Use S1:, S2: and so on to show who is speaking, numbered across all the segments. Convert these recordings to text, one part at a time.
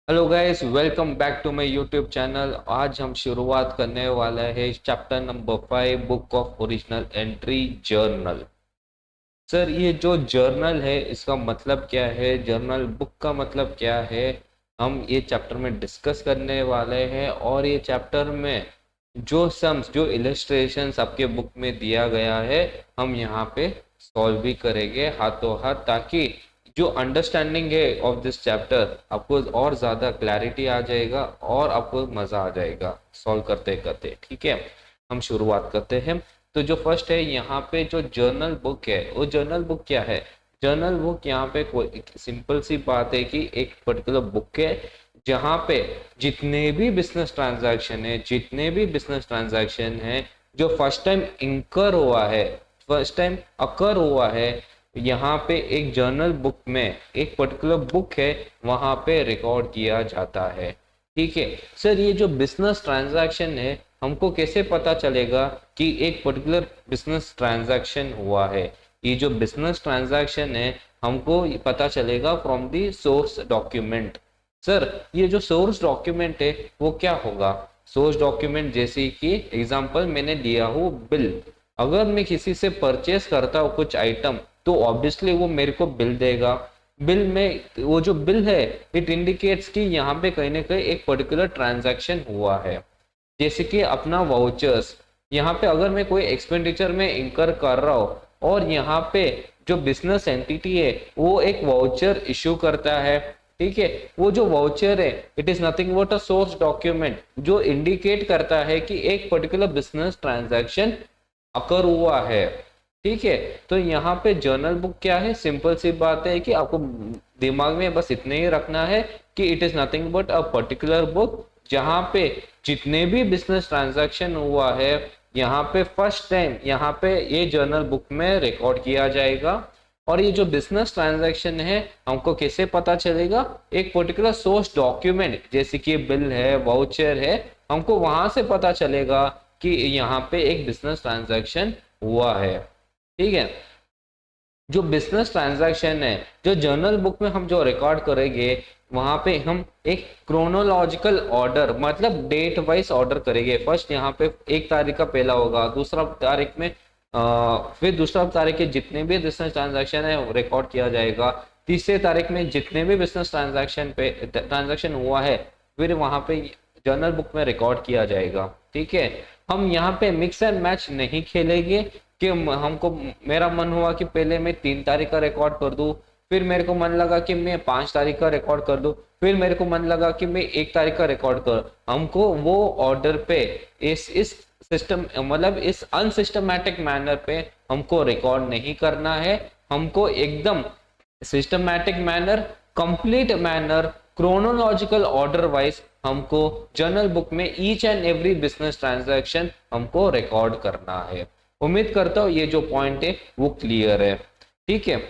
S1: Hello guys, welcome back to my YouTube channel. आज हम शुरुआत करने वाला है chapter number 5, book of original entry, journal. Sir, ये जो जर्नल है इसका मतलब क्या है, जर्नल बुक का मतलब क्या है, हम ये चैप्टर में डिस्कस करने वाले हैं। और ये चैप्टर में जो सम्स, जो इलस्ट्रेशंस आपके बुक में दिया गया है, हम यहाँ पे सॉल्व भी करेंगे हाथों हाथ, ताकि जो अंडरस्टैंडिंग है ऑफ दिस चैप्टर आपको और ज़्यादा क्लैरिटी आ जाएगा और आपको मज़ा आ जाएगा सॉल्व करते करते। ठीक है, हम शुरुआत करते हैं। तो जो फर्स्ट है यहाँ पे, जो जर्नल बुक है, वो जर्नल बुक क्या है? जर्नल बुक यहाँ पे कोई सिंपल सी बात है कि एक पर्टिकुलर बुक है जहाँ पे जितने भी बिजनेस ट्रांजैक्शन है जो फर्स्ट टाइम इंकर हुआ है, फर्स्ट टाइम अकर हुआ है, यहाँ पे एक जर्नल बुक में एक पर्टिकुलर बुक है, वहां पे रिकॉर्ड किया जाता है। ठीक है सर, ये जो बिजनेस ट्रांजैक्शन है, हमको कैसे पता चलेगा कि एक पर्टिकुलर बिजनेस ट्रांजैक्शन हुआ है? ये जो बिजनेस ट्रांजैक्शन है, हमको पता चलेगा from the source document. Sir, ये जो सोर्स डॉक्यूमेंट है वो क्या होगा? सोर्स डॉक्यूमेंट जैसे कि एग्जांपल मैंने लिया हो बिल। अगर मैं किसी से परचेस करता हूँ कुछ आइटम, तो ऑब्वियसली वो मेरे को बिल देगा। बिल में वो जो बिल है, इट इंडिकेट्स कि यहाँ पे कहीं ना कहीं एक पर्टिकुलर ट्रांजैक्शन हुआ है। जैसे कि अपना वाउचर्स, यहाँ पे अगर मैं कोई एक्सपेंडिचर में इंकर कर रहा हूँ और यहाँ पे जो बिजनेस एंटिटी है वो एक वाउचर इशू करता है। ठीक है, वो जो वाउचर है, it is nothing but a source document जो इंडिकेट करता है कि एक पर्टिकुलर बिजनेस ट्रांजैक्शन अकर हुआ है। ठीक है, तो यहाँ पे जर्नल बुक क्या है? सिंपल सी बात है कि आपको दिमाग में बस इतने ही रखना है कि it is nothing but a particular book जहाँ पे जितने भी बिजनेस ट्रांजैक्शन हुआ है, यहाँ पे फर्स्ट टाइम यहाँ पे ये जर्नल बुक में रिकॉर्ड किया जाएगा। और ये जो बिजनेस ट्रांजैक्शन है, हमको कैसे पता चलेगा? एक पर्टिकुलर सोर्स डॉक्यूमेंट जैसे कि बिल है, वाउचर है, हमको वहां से पता चलेगा कि यहाँ पे एक बिजनेस ट्रांजैक्शन हुआ है। ठीक है, जो बिजनेस ट्रांजैक्शन है, जो जर्नल बुक में हम जो रिकॉर्ड करेंगे, वहां पे हम एक क्रोनोलॉजिकल ऑर्डर मतलब डेट वाइज ऑर्डर करेंगे। फर्स्ट यहाँ पे 1 तारीख का पहला होगा, दूसरा तारीख में फिर दूसरा तारीख के जितने भी बिजनेस ट्रांजैक्शन है रिकॉर्ड किया जाएगा। तीसरे तारीख में जितने भी बिजनेस ट्रांजैक्शन हुआ है, फिर वहां पे जर्नल बुक में रिकॉर्ड किया जाएगा। ठीक है, हम यहाँ पे मिक्स एंड मैच नहीं खेलेंगे कि हमको मेरा मन हुआ कि पहले मैं 3 तारीख का रिकॉर्ड कर दूं, फिर मेरे को मन लगा कि मैं 5 तारीख का रिकॉर्ड कर दूं, फिर मेरे को मन लगा कि मैं 1 तारीख का रिकॉर्ड कर। हमको वो ऑर्डर पे इस सिस्टम मतलब इस अनसिस्टमैटिक मैनर पे हमको रिकॉर्ड नहीं करना है। हमको एकदम systematic manner, complete manner, chronological order wise हमको जर्नल बुक में each and every business transaction हमको रिकॉर्ड करना है। उम्मीद करता हूँ ये जो पॉइंट है वो क्लियर है। ठीक है,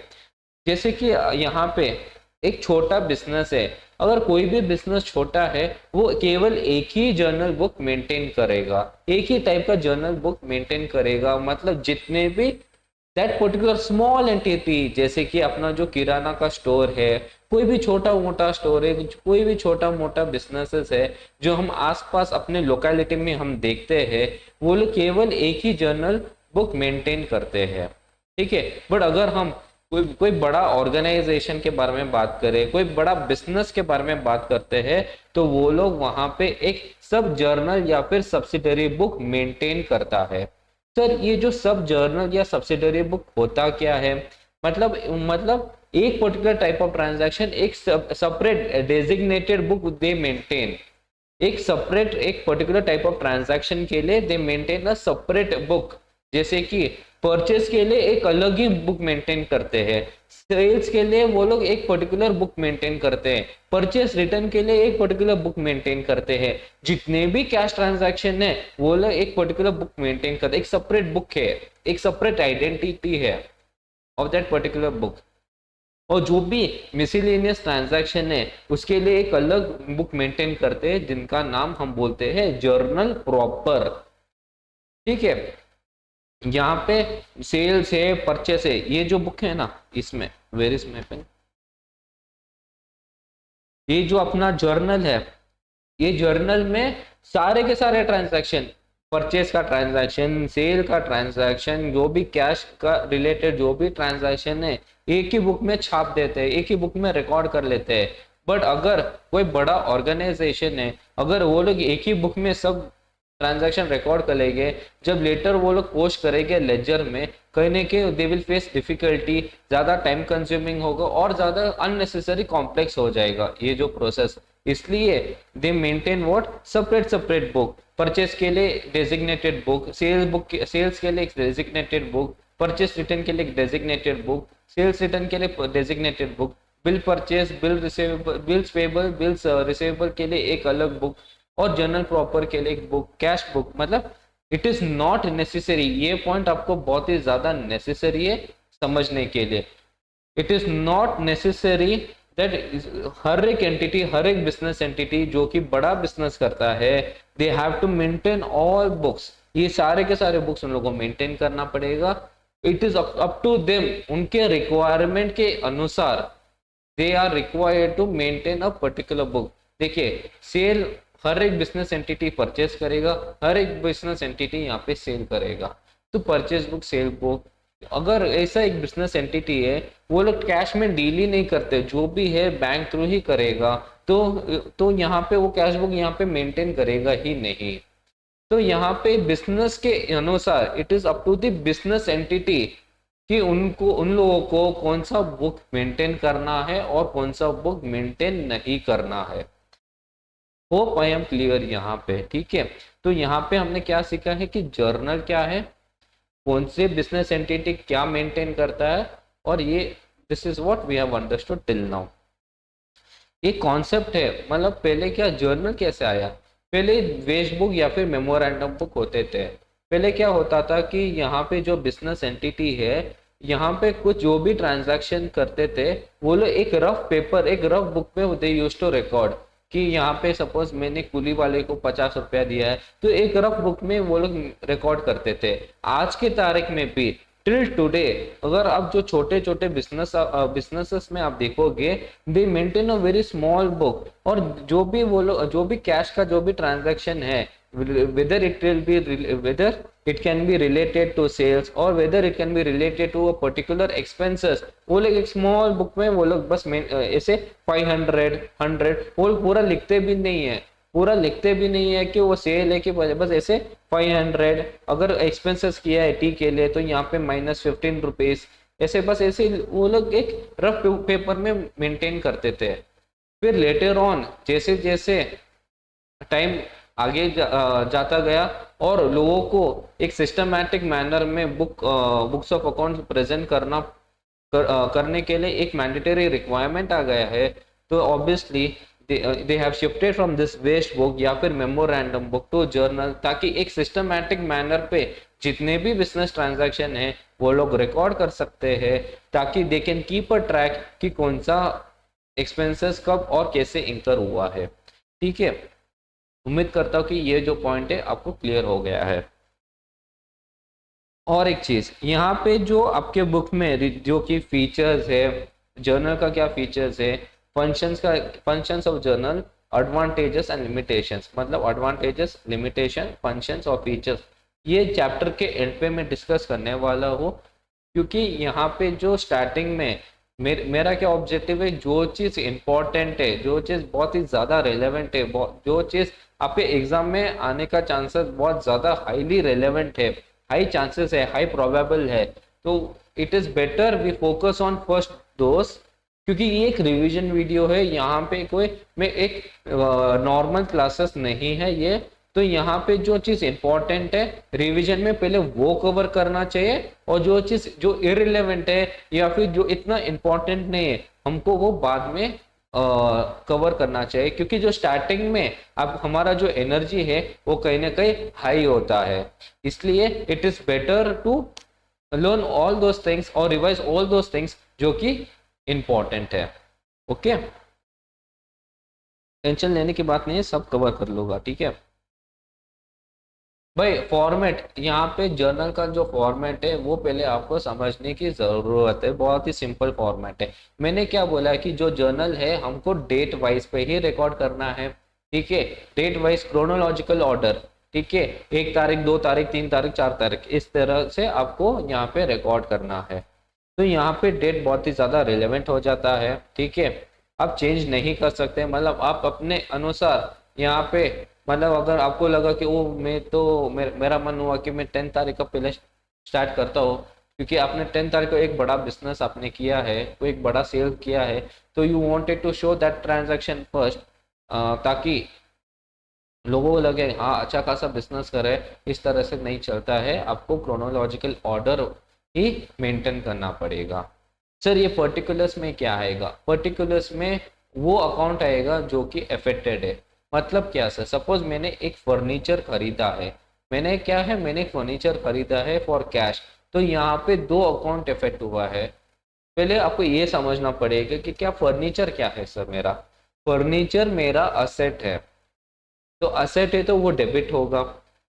S1: जैसे कि यहाँ पे एक छोटा बिजनेस है, अगर कोई भी बिजनेस छोटा है, वो केवल एक ही जर्नल बुक मेंटेन करेगा, एक ही टाइप का जर्नल बुक मेंटेन करेगा। मतलब जितने भी दैट पर्टिकुलर स्मॉल एंटिटी, जैसे कि अपना जो किराना का स्टोर है, कोई भी छोटा मोटा स्टोर है, कोई भी छोटा मोटा बिजनेसेस है जो हम आसपास अपने लोकेलिटी में हम देखते हैं, वो लोग केवल एक ही जर्नल बुक मेंटेन करते हैं। ठीक है, बट अगर हम कोई कोई बड़ा ऑर्गेनाइजेशन के बारे में बात करें, कोई बड़ा बिजनेस के बारे में बात करते हैं, तो वो लोग वहां पे एक सब जर्नल या फिर सब्सिडरी बुक मेंटेन करता है। सर, ये जो सब जर्नल या सब्सिडरी बुक होता क्या है? मतलब एक पर्टिकुलर टाइप ऑफ ट्रांजैक्शन एक सेपरेट डेजिग्नेटेड बुक दे मेंटेन, एक पर्टिकुलर टाइप ऑफ ट्रांजैक्शन के लिए दे मेंटेन अ सेपरेट बुक। जैसे कि परचेस के लिए एक अलग ही बुक मेंटेन करते हैं, सेल्स के लिए वो लोग एक पर्टिकुलर बुक मेंटेन करते हैं, परचेस रिटर्न के लिए एक पर्टिकुलर बुक मेंटेन करते हैं, जितने भी कैश ट्रांजैक्शन है वो लोग एक पर्टिकुलर बुक मेंटेन करते हैं। एक सेपरेट बुक है, एक सेपरेट आइडेंटिटी है ऑफ दैट पर्टिकुलर बुक। और जो भी मिसलेनियस ट्रांजैक्शन है उसके लिए एक अलग बुक मेंटेन करते हैं, जिनका नाम हम बोलते हैं जर्नल प्रॉपर। ठीक है, यहाँ पे सेल्स है, परचेस है, ये जो बुक है ना, इसमें वेर इज माय पेन, ये जो अपना जर्नल है, ये जर्नल में सारे के सारे ट्रांजैक्शन, परचेज का ट्रांजैक्शन, सेल का ट्रांजैक्शन, जो भी कैश का रिलेटेड जो भी ट्रांजैक्शन है, एक ही बुक में छाप देते हैं, एक ही बुक में रिकॉर्ड कर लेते हैं। बट अगर कोई बड़ा ऑर्गेनाइजेशन है, अगर वो लोग एक ही बुक में सब ट्रांजैक्शन रिकॉर्ड करेंगे, जब लेटर वो लोग पोस्ट करेंगे लेजर में, कहने के दे विल फेस डिफिकल्टी, ज्यादा टाइम कंज्यूमिंग होगा और ज्यादा अननेसेसरी कॉम्प्लेक्स हो जाएगा ये जो प्रोसेस। इसलिए दे maintain what, separate separate book, purchase के लिए डेजिग्नेटेड बुक, सेल्स के लिए एक डेजिग्नेटेड बुक, परचेस रिटर्न के लिए एक डेजिग्नेटेड बुक, सेल्स रिटर्न के लिए designated book, bill purchase, bill receivable, bills payable, bills receivable के लिए एक अलग बुक, और जनरल प्रॉपर के लिए एक बुक, कैश बुक। मतलब इट इज नॉट नेसेसरी, ये पॉइंट आपको बहुत ही ज्यादा नेसेसरी है समझने के लिए। It is not necessary that हर एक एंटिटी, हर एक बिजनेस एंटिटी जो कि बड़ा बिजनेस करता है, they have to maintain all books, ये सारे के सारे बुक्स उन लोगों को मेंटेन करना पड़ेगा। It is up to them, उनके रिक्वायरमेंट के अनुसार they are required to maintain a particular book. देखिए, सेल हर एक बिजनेस एंटिटी परचेस करेगा, हर एक बिजनेस एंटिटी यहाँ पे सेल करेगा। तो परचेस बुक, सेल बुक, अगर ऐसा एक बिजनेस एंटिटी है, वो लोग कैश में डील ही नहीं करते, जो भी है बैंक थ्रू ही करेगा, तो यहाँ पे वो कैश बुक यहाँ पे मेंटेन करेगा ही नहीं। तो यहाँ पे बिजनेस के अनुसार it is up to the business entity कि उनको, उन लोगों को कौन सा बुक मेंटेन करना है और कौन सा बुक मेंटेन नहीं करना है। होप आई एम क्लियर यहाँ पे, ठीक है। तो यहाँ पे हमने क्या सीखा है कि जर्नल क्या है, कौन से बिजनेस एंटिटी क्या मेंटेन करता है, और ये this is what we have understood till now. ये कॉन्सेप्ट है, मतलब पहले क्या जर्नल कैसे आया, पहले वेस्ट बुक या फिर मेमोरेंडम बुक होते थे। पहले क्या होता था कि यहाँ पे जो बिजनेस एंटिटी है, यहाँ पे कुछ जो भी ट्रांजैक्शन करते थे, वो लोग एक रफ पेपर, एक रफ बुक में दे यूज टू रिकॉर्ड कि यहाँ पे सपोज मैंने कुली वाले को 50 रुपया दिया है, तो एक रफ बुक में वो लोग रिकॉर्ड करते थे। आज के तारीख में भी टिल टुडे, अगर आप जो छोटे छोटे बिजनेसेस में आप देखोगे, दे maintain a very small book, और जो भी वो लोग, जो भी कैश का जो भी ट्रांजैक्शन है, whether it will be, whether it can be related to sales or whether it can be related to a particular expenses, वो लोग एक स्मॉल बुक में वो लोग बस ऐसे 500 100 वो पूरा लिखते भी नहीं है, पूरा लिखते भी नहीं है कि वो सेल है कि बस ऐसे 500, अगर एक्सपेंसेस किया है टी के लिए तो यहाँ पे -15 रुपीज, ऐसे बस ऐसे वो लोग एक रफ पेपर में मेंटेन करते थे। फिर लेटर ऑन जैसे जैसे टाइम आगे जाता गया और लोगों को एक सिस्टमैटिक मैनर में बुक्स ऑफ अकाउंट प्रेजेंट करने के लिए एक मैंडेटरी रिक्वायरमेंट आ गया है, तो obviously they have shifted from this waste book या फिर मेमोरेंडम बुक टू जर्नल, ताकि एक सिस्टमैटिक मैनर पे जितने भी बिजनेस ट्रांजैक्शन है वो लोग रिकॉर्ड कर सकते हैं, ताकि they can keep a track कि कौन सा एक्सपेंसेस कब और कैसे इंकर हुआ है। ठीक है, उम्मीद करता हूँ कि ये जो पॉइंट है आपको क्लियर हो गया है। और एक चीज यहाँ पे जो आपके बुक में जो कि फीचर्स है, जर्नल का क्या फीचर्स है, functions of journal, advantages and limitations, मतलब एडवांटेजेस, लिमिटेशन, फंक्शंस और फीचर्स, ये चैप्टर के एंड पे मैं डिस्कस करने वाला हूँ। क्योंकि यहाँ पे जो स्टार्टिंग में मेरा क्या ऑब्जेक्टिव है, जो चीज इंपॉर्टेंट है, जो चीज बहुत ही ज्यादा रेलेवेंट है, जो चीज आपके एग्जाम में आने का चांसेस बहुत ज्यादा हाईली रेलेवेंट है, हाई चांसेस है, हाई प्रोबेबल है, तो it is better we focus on first दोस्त। क्योंकि ये एक रिवीजन वीडियो है, यहाँ पे कोई मैं एक नॉर्मल क्लासेस नहीं है ये, तो यहाँ पे जो चीज इंपॉर्टेंट है रिवीजन में पहले वो कवर करना चाहिए, और जो चीज जो इररिलेवेंट है या फिर जो इतना इंपॉर्टेंट नहीं है हमको वो बाद में कवर करना चाहिए। क्योंकि जो स्टार्टिंग में अब हमारा जो एनर्जी है वो कहीं ना कहीं हाई होता है, इसलिए it is better to learn all those things और रिवाइज ऑल दोस थिंग्स जो कि इंपॉर्टेंट है। ओके, टेंशन लेने की बात नहीं है, सब कवर कर लूंगा, ठीक है। भाई फॉर्मेट, यहाँ पे जर्नल का जो फॉर्मेट है वो पहले आपको समझने की जरूरत है। बहुत ही सिंपल फॉर्मेट है। मैंने क्या बोला कि जो जर्नल है हमको डेट वाइज पे ही रिकॉर्ड करना है, ठीक है। डेट वाइज क्रोनोलॉजिकल ऑर्डर, ठीक है। 1 तारीख, 2 तारीख, 3 तारीख, 4 तारीख, इस तरह से आपको यहाँ पे रिकॉर्ड करना है। तो यहाँ पे डेट बहुत ही ज्यादा रिलेवेंट हो जाता है, ठीक है। आप चेंज नहीं कर सकते, मतलब आप अपने अनुसार यहाँ पे, मतलब अगर आपको लगा कि वो मैं तो मेरा मन हुआ कि मैं 10 तारीख का पहले स्टार्ट करता हूँ, क्योंकि आपने 10 तारीख को एक बड़ा बिजनेस आपने किया है, कोई एक बड़ा सेल किया है, तो you wanted to show that transaction first, ताकि लोगों को लगे हाँ अच्छा खासा बिजनेस करे। इस तरह से नहीं चलता है, आपको क्रोनोलॉजिकल ऑर्डर ही मेंटेन करना पड़ेगा। सर ये पर्टिकुलर्स में क्या आएगा? पर्टिकुलर्स में वो अकाउंट आएगा जो कि अफेक्टेड है। मतलब क्या सर? सपोज मैंने एक फर्नीचर खरीदा है, मैंने फर्नीचर खरीदा है फॉर कैश, तो यहाँ पे 2 अकाउंट इफेक्ट हुआ है। पहले आपको ये समझना पड़ेगा कि क्या फर्नीचर क्या है सर? मेरा फर्नीचर मेरा असेट है, तो असेट है तो वो डेबिट होगा।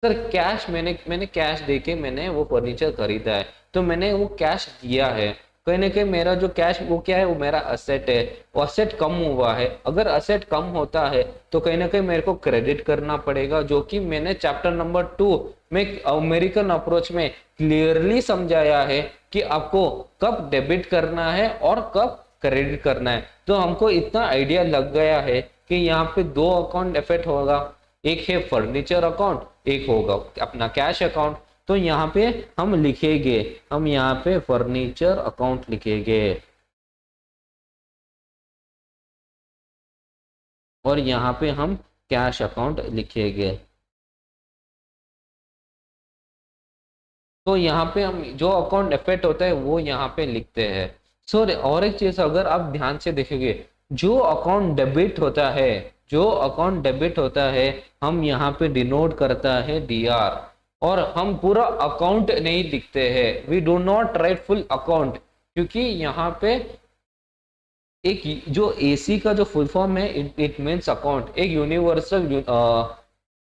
S1: सर कैश, मैंने कैश देके मैंने वो फर्नीचर खरीदा है, तो मैंने वो कैश दिया है, कहीं ना कहीं मेरा जो कैश वो क्या है, वो मेरा असेट है। वो असेट कम हुआ है, अगर असेट कम होता है तो कहीं ना कहीं मेरे को क्रेडिट करना पड़ेगा, जो कि मैंने चैप्टर नंबर 2 में अमेरिकन अप्रोच में क्लियरली समझाया है कि आपको कब डेबिट करना है और कब क्रेडिट करना है। तो हमको इतना आइडिया लग गया है कि यहाँ पे 2 अकाउंट इफेक्ट होगा, एक है फर्नीचर अकाउंट, एक होगा अपना कैश अकाउंट। तो यहाँ पे हम लिखेंगे, हम यहाँ पे फर्नीचर अकाउंट लिखेंगे और यहाँ पे हम कैश अकाउंट लिखेंगे। तो यहाँ पे हम जो अकाउंट इफेक्ट होता है वो यहाँ पे लिखते हैं। सो और एक चीज अगर आप ध्यान से देखेंगे, जो अकाउंट डेबिट होता है, जो अकाउंट डेबिट होता है हम यहाँ पे डिनोट करता है डीआर, और हम पूरा अकाउंट नहीं लिखते हैं, we do not write full account, क्योंकि यहाँ पे एक जो एसी का जो फुल फॉर्म है, इट मीन्स अकाउंट, एक यूनिवर्सल,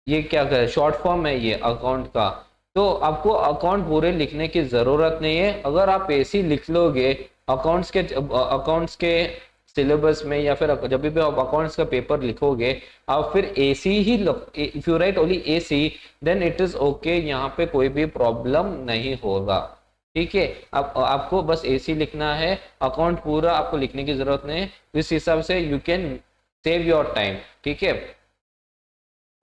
S1: ये क्या करे शॉर्ट फॉर्म है ये अकाउंट का। तो आपको अकाउंट पूरे लिखने की जरूरत नहीं है। अगर आप एसी लिख लोगे अकाउंट्स के सिलेबस में, या फिर जब भी आप अकाउंट्स का पेपर लिखोगे आप फिर एसी ही, if you write only AC then it is okay, यहाँ पे कोई भी प्रॉब्लम नहीं होगा, ठीक है। आपको बस एसी लिखना है, अकाउंट पूरा आपको लिखने की जरूरत नहीं है। इस हिसाब से you can save your time, ठीक है।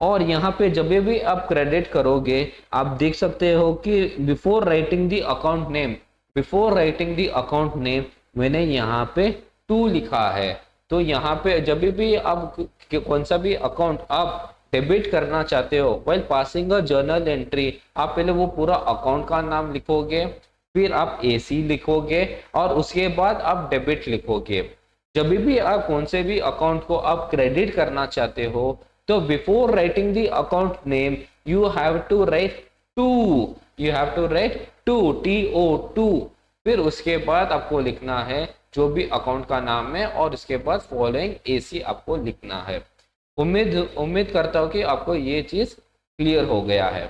S1: और यहाँ पे जब भी आप क्रेडिट करोगे आप देख सकते हो कि before writing the account name, before writing the account name मैंने यहाँ पे 2 लिखा है। तो यहाँ पे जब भी आप कौन सा भी अकाउंट आप डेबिट करना चाहते हो, व्हाइल पासिंग अ जर्नल एंट्री, आप पहले वो पूरा अकाउंट का नाम लिखोगे, फिर आप एसी लिखोगे और उसके बाद आप डेबिट लिखोगे। जब भी आप कौन से भी अकाउंट को आप क्रेडिट करना चाहते हो, तो before writing the account name you have to write 2, you have to write 2, TO 2। फिर उसके बाद आपको लिखना है जो भी अकाउंट का नाम है और उसके बाद फॉलोइंग एसी आपको लिखना है। उम्मीद करता हूँ कि आपको ये चीज क्लियर हो गया है।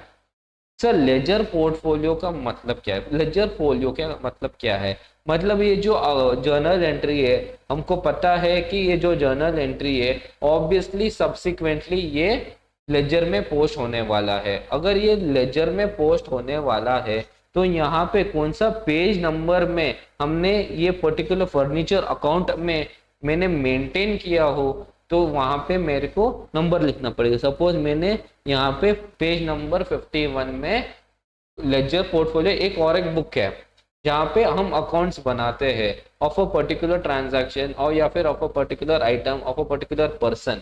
S1: सर लेजर पोर्टफोलियो का मतलब क्या है? लेजर फोलियो का मतलब क्या है? मतलब ये जो जर्नल एंट्री है, हमको पता है कि ये जो जर्नल एंट्री है ऑब्वियसली सब्सिक्वेंटली ये लेजर में पोस्ट होने वाला है। अगर ये लेजर में पोस्ट होने वाला है तो यहाँ पे कौन सा पेज नंबर में हमने ये पर्टिकुलर फर्नीचर अकाउंट में मैंने मेंटेन किया हो, तो वहां पे मेरे को नंबर लिखना पड़ेगा। सपोज मैंने यहाँ पे पेज नंबर 51 में लेजर पोर्टफोलियो, एक बुक है जहाँ पे हम अकाउंट्स बनाते हैं ऑफ अ पर्टिकुलर ट्रांजैक्शन और या फिर of a particular item of a particular person.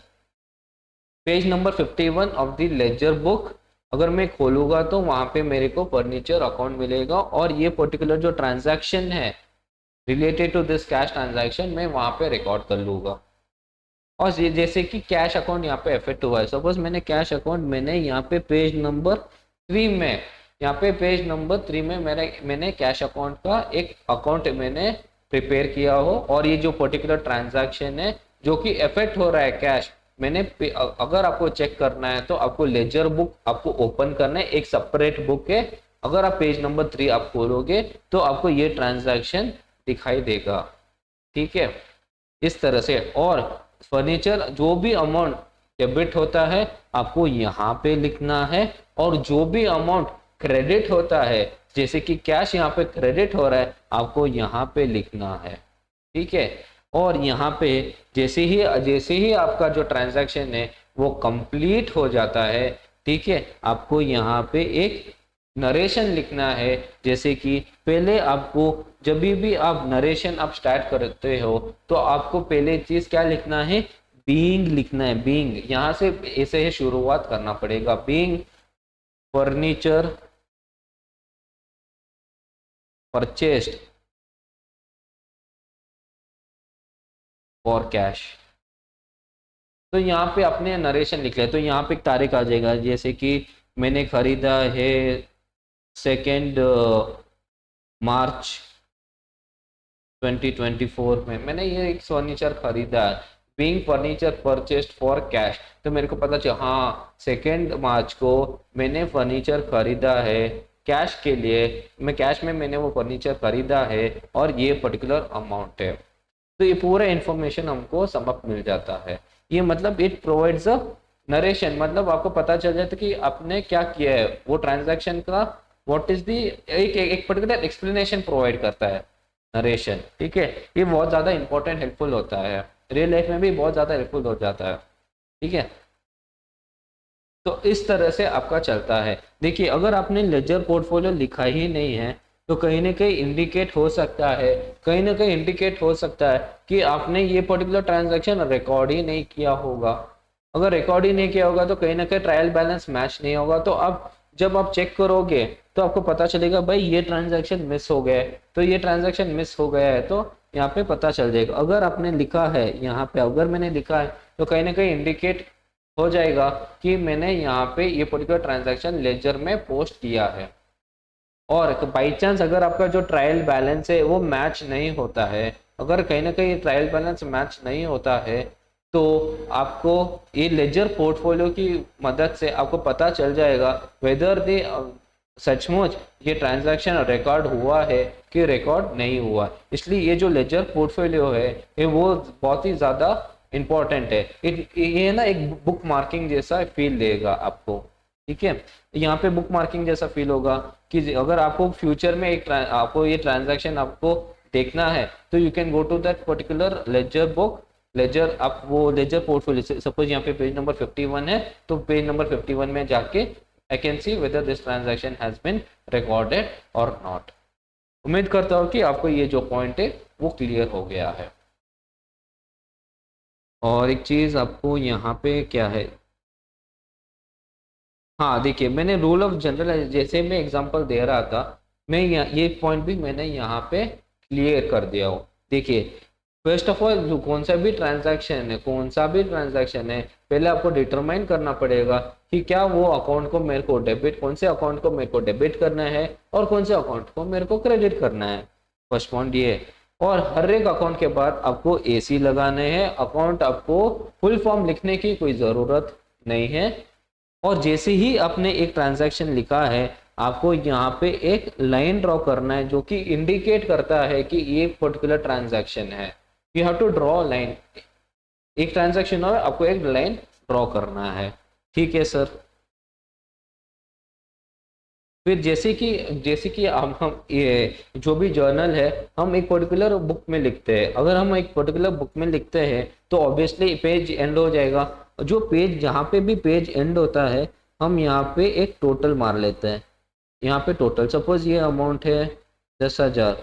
S1: Page number 51 of the laser book अगर मैं खोलूंगा तो वहां पे मेरे को फर्नीचर अकाउंट मिलेगा, और ये पर्टिकुलर जो ट्रांजैक्शन है related to this cash transaction मैं वहां पे रिकॉर्ड कर लूंगा। और जैसे कि कैश अकाउंट यहाँ पे इफेक्ट हुआ है, सपोज मैंने कैश अकाउंट मैंने यहाँ पे पेज नंबर 3 में, यहाँ पे पेज नंबर 3 में मैंने कैश अकाउंट का एक अकाउंट मैंने प्रिपेयर किया हो, और ये जो पर्टिकुलर ट्रांजैक्शन है जो कि इफेक्ट हो रहा है कैश, मैंने अगर आपको चेक करना है तो आपको लेजर बुक आपको ओपन करना है, एक सेपरेट बुक है। अगर आप पेज नंबर 3 आप खोलोगे तो आपको ये ट्रांजैक्शन दिखाई देगा, ठीक है, इस तरह से। और फर्नीचर जो भी अमाउंट डेबिट होता है आपको यहाँ पे लिखना है, और जो भी अमाउंट क्रेडिट होता है, जैसे कि कैश यहाँ पे क्रेडिट हो रहा है, आपको यहाँ पे लिखना है, ठीक है। और यहाँ पे जैसे ही आपका जो ट्रांजैक्शन है वो कंप्लीट हो जाता है, ठीक है, आपको यहाँ पे एक नरेशन लिखना है। जैसे कि पहले आपको जब भी आप नरेशन आप स्टार्ट करते हो तो आपको पहले चीज क्या लिखना है, बीइंग लिखना है। बीइंग यहाँ से ऐसे ही शुरुआत करना पड़ेगा, being furniture purchased for cash. तो यहाँ पे अपने नरेशन लिख लिया तो यहाँ पे एक तारीख आ जाएगा, जैसे कि मैंने खरीदा है 2 मार्च 2024 में मैंने ये एक फर्नीचर खरीदा है। Being furniture purchased for cash, तो मेरे को पता चला हाँ 2 मार्च को मैंने फर्नीचर खरीदा है कैश के लिए, मैं कैश में मैंने वो फर्नीचर खरीदा है और ये पर्टिकुलर अमाउंट है। तो ये पूरा इंफॉर्मेशन हमको समझ मिल जाता है। ये मतलब इट प्रोवाइड्स अ नरेशन, मतलब आपको पता चल जाता है कि आपने क्या किया है, वो ट्रांजैक्शन का व्हाट इज दी एक पर्टिकुलर एक्सप्लेनेशन प्रोवाइड करता है नरेशन, ठीक है। ये बहुत ज्यादा इंपॉर्टेंट हेल्पफुल होता है, रियल लाइफ में भी बहुत ज्यादा हेल्पफुल हो जाता है, ठीक है। तो इस तरह से आपका चलता है। देखिए अगर आपने लेजर पोर्टफोलियो लिखा ही नहीं है तो कहीं ना कहीं इंडिकेट हो सकता है, कहीं ना कहीं इंडिकेट हो सकता है कि आपने ये पर्टिकुलर ट्रांजैक्शन रिकॉर्ड ही नहीं किया होगा। अगर रिकॉर्ड ही नहीं किया होगा तो कहीं ना कहीं ट्रायल बैलेंस मैच नहीं होगा। तो अब जब आप चेक करोगे तो आपको पता चलेगा भाई ये ट्रांजैक्शन मिस हो गया है, तो ये ट्रांजैक्शन मिस हो गया है तो यहाँ पे पता चल जाएगा। अगर आपने लिखा है यहाँ पे, अगर मैंने लिखा है तो कहीं ना कहीं इंडिकेट हो जाएगा कि मैंने यहाँ पे ये पर्टिकुलर ट्रांजैक्शन लेजर में पोस्ट किया है। और बाई चांस अगर आपका जो ट्रायल बैलेंस है वो मैच नहीं होता है, अगर कहीं ना कहीं ट्रायल बैलेंस मैच नहीं होता है तो आपको ये लेजर पोर्टफोलियो की मदद से आपको पता चल जाएगा वेदर दे सचमुच ये ट्रांजैक्शन रिकॉर्ड हुआ है कि रिकॉर्ड नहीं हुआ। इसलिए ये जो लेजर पोर्टफोलियो है ये वो बहुत ही ज़्यादा इम्पोर्टेंट है। ये ना एक बुक मार्किंग जैसा फील देगा आपको, ठीक है। यहाँ पे बुक मार्किंग जैसा फील होगा कि अगर आपको फ्यूचर में आपको ये ट्रांजैक्शन आपको देखना है तो you can go to that particular ledger book, ledger आप वो लेजर पोर्टफोलियो, सपोज यहाँ पे पेज नंबर 51 है तो पेज नंबर 51 में जाके I can see whether this transaction has been recorded और नॉट। उम्मीद करता हूँ कि आपको ये जो पॉइंट है वो क्लियर हो गया है। और एक चीज आपको यहाँ पे क्या है, हाँ देखिए मैंने रूल ऑफ जनरल जैसे मैं एग्जांपल दे रहा था, मैं ये पॉइंट भी मैंने यहाँ पे क्लियर कर दिया हूँ। देखिए फर्स्ट ऑफ ऑल जो कौन सा भी ट्रांजैक्शन है, कौन सा भी ट्रांजैक्शन है, पहले आपको डिटरमाइन करना पड़ेगा कि क्या वो अकाउंट को मेरे को डेबिट, कौन से अकाउंट को मेरे को डेबिट करना है और कौन से अकाउंट को मेरे को क्रेडिट करना है। फर्स्ट पॉइंट ये है। और हर एक अकाउंट के बाद आपको एसी लगाने हैं, अकाउंट आपको फुल फॉर्म लिखने की कोई ज़रूरत नहीं है। और जैसे ही आपने एक ट्रांजैक्शन लिखा है आपको यहाँ पे एक लाइन ड्रॉ करना है जो कि इंडिकेट करता है कि ये पर्टिकुलर ट्रांजैक्शन है। You have to draw line, एक ट्रांजैक्शन हो आपको एक लाइन ड्रॉ करना है, ठीक है सर। फिर जैसे कि हम ये जो भी जर्नल है हम एक पर्टिकुलर बुक में लिखते हैं, अगर हम एक पर्टिकुलर बुक में लिखते हैं तो ऑब्वियसली पेज एंड हो जाएगा। जो पेज जहाँ पे भी पेज एंड होता है हम यहाँ पे एक टोटल मार लेते हैं। यहाँ पे टोटल सपोज ये अमाउंट है 10,000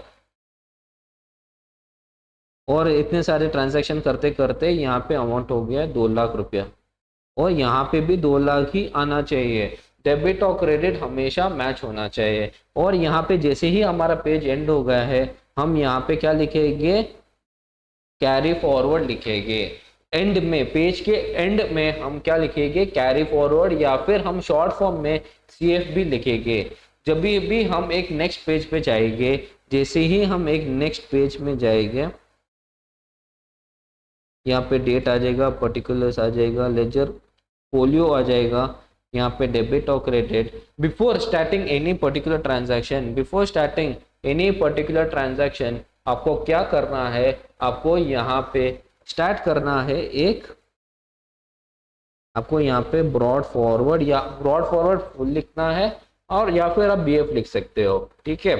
S1: और इतने सारे ट्रांजैक्शन करते करते यहाँ पे अमाउंट हो गया 2 लाख रुपया, और यहाँ पे भी 2 लाख ही आना चाहिए। डेबिट और क्रेडिट हमेशा मैच होना चाहिए। और यहाँ पे जैसे ही हमारा पेज एंड हो गया है हम यहाँ पे क्या लिखेंगे, कैरी फॉरवर्ड लिखेंगे। एंड में, पेज के एंड में हम क्या लिखेंगे, कैरी फॉरवर्ड, या फिर हम शॉर्ट फॉर्म में CFB लिखेंगे। जब भी हम एक नेक्स्ट पेज पे जाएंगे, जैसे ही हम एक नेक्स्ट पेज में जाएंगे यहाँ पे डेट आ जाएगा, पर्टिकुलर्स आ जाएगा, लेजर फोलियो आ जाएगा, यहाँ पे डेबिट और credit. Before starting any particular transaction, before starting any particular transaction आपको क्या करना है, आपको यहाँ पे स्टार्ट करना है आपको यहाँ पे ब्रॉड फॉरवर्ड या ब्रॉड फॉरवर्ड लिखना है, और या फिर आप बीएफ लिख सकते हो। ठीक है,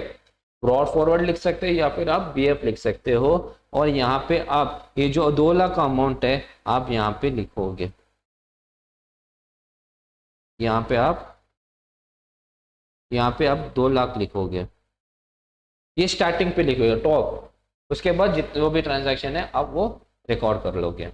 S1: ब्रॉड फॉरवर्ड लिख सकते हैं या फिर आप बीएफ लिख सकते हो। और यहाँ पे आप ये जो 2 लाख का अमाउंट है आप यहाँ पे लिखोगे, यहाँ पे आप 2 लाख लिखोगे, ये स्टार्टिंग पे लिखोगे टॉप। उसके बाद जितने जो भी ट्रांजैक्शन है आप वो रिकॉर्ड कर लोगे।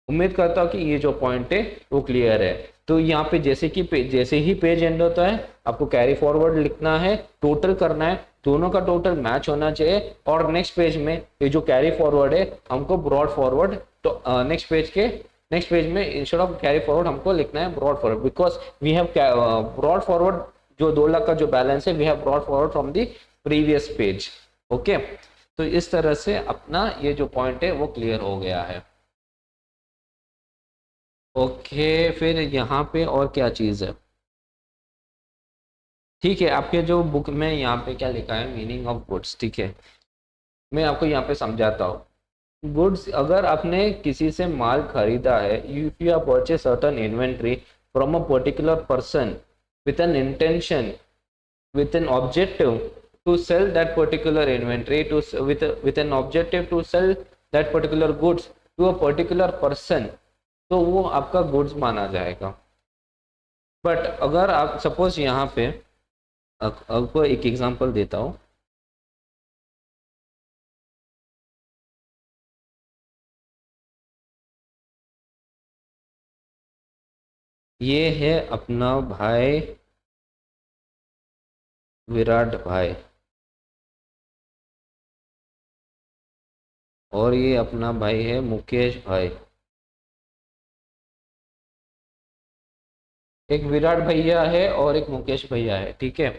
S1: उम्मीद करता हूँ कि ये जो पॉइंट है वो क्लियर है। तो यहाँ पे जैसे ही पेज एंड होता है आपको कैरी फॉरवर्ड लिखना है, टोटल करना है, दोनों का टोटल मैच होना चाहिए। और नेक्स्ट पेज में ये जो कैरी फॉरवर्ड है हमको ब्रॉड फॉरवर्ड, तो नेक्स्ट पेज में इंस्टेड ऑफ कैरी फॉरवर्ड हमको लिखना है brought forward, because we have brought forward जो 2 लाख का जो बैलेंस है we have brought forward from the previous page. Okay, तो इस तरह से अपना ये जो पॉइंट है वो क्लियर हो गया है। ओके, फिर यहाँ पे और क्या चीज़ है? ठीक है, आपके जो बुक में यहाँ पे क्या लिखा है, मीनिंग ऑफ गुड्स। ठीक है, मैं आपको यहाँ पे समझाता हूँ। गुड्स, अगर आपने किसी से माल खरीदा है, if you are purchase certain inventory from a particular person with an intention, with an objective to sell that particular inventory with an objective to sell that particular goods to a particular person, तो वो आपका goods माना जाएगा। But अगर आप suppose यहाँ पे आपको एक एग्जांपल देता हूँ। ये है अपना भाई विराट भाई, और ये अपना भाई है मुकेश भाई। एक विराट भैया है और एक मुकेश भैया है। ठीक है,